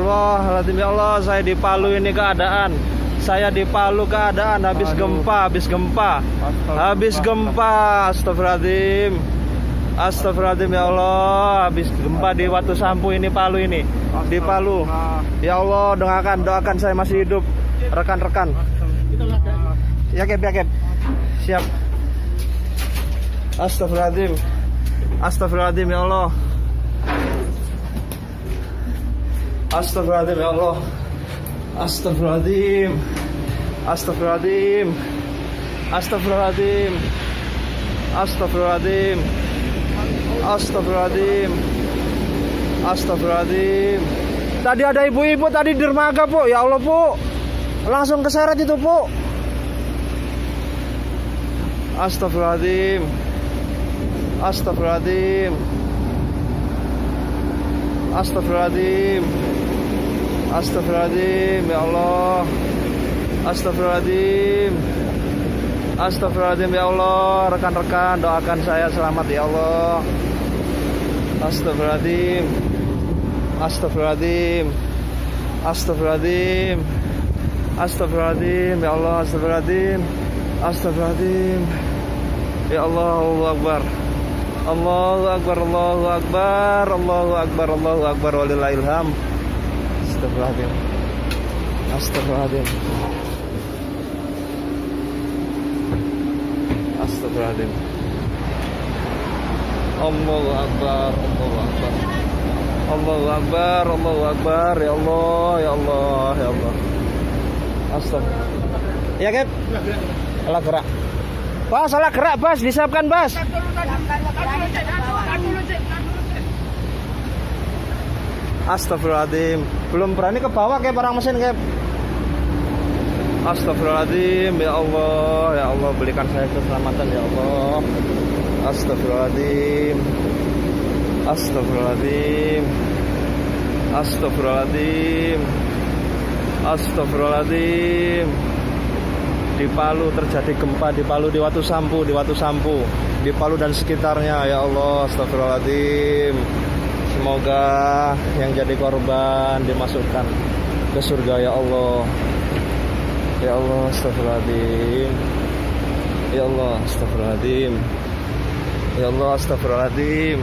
Astagfirullahaladzim. Ya Allah, saya di Palu ini keadaan. Saya di Palu keadaan habis gempa. Habis gempa. Astagfirullahaladzim. Astagfirullahaladzim ya Allah. Habis gempa di Watu Sampu ini, Palu ini. Di Palu. Ya Allah, doakan saya masih hidup. Rekan-rekan. Ya Kep. Siap. Astagfirullahaladzim. Astagfirullahaladzim ya Allah. Astagfirullahaladzim ya Allah. Astagfirullahaladzim. Astagfirullahaladzim. Astagfirullahaladzim. Astagfirullahaladzim. Astagfirullahaladzim. Astagfirullahaladzim. Tadi ada ibu-ibu tadi di dermaga, Bu. Ya Allah, Bu. Langsung keseret itu, Bu. Astagfirullahaladzim. Astagfirullahaladzim. Astagfirullahaladzim. Astagfirullahaladzim ya Allah. Astagfirullahaladzim. Astagfirullahaladzim ya Allah. Rekan-rekan, doakan saya selamat ya Allah. Astagfirullahaladzim. Astagfirullahaladzim. Astagfirullahaladzim. Astagfirullahaladzim ya Allah. Astagfirullahaladzim. Astagfirullahaladzim. Ya Allah, Allahu Akbar. Allahu Akbar, Allahu Akbar, Allahu Akbar, Allahu Akbar, walillahil hamd. Astagfirullahaladzim. Astagfirullahaladzim. Astagfirullahaladzim. Allahu Akbar, Allahu Akbar. Allahu Akbar, Allahu Akbar. Ya Allah, ya Allah, ya Allah. Astagfirullah. Ya, Kep? Salah gerak. Bas, salah gerak, Bas. Disiapkan, Bas. Astagfirullahaladzim. Belum berani ke bawah kayak barang mesin, Kep. Astagfirullahaladzim. Ya Allah, ya Allah, berikan saya keselamatan ya Allah. Astagfirullahaladzim. Astagfirullahaladzim. Astagfirullahaladzim. Astagfirullahaladzim. Di Palu terjadi gempa, di Palu, di Watu Sampu, di Palu dan sekitarnya ya Allah. Astagfirullahaladzim. Semoga yang jadi korban dimasukkan ke surga ya Allah. Ya Allah, astagfirullahaladzim. Ya Allah, astagfirullahaladzim. Ya Allah, astagfirullahaladzim.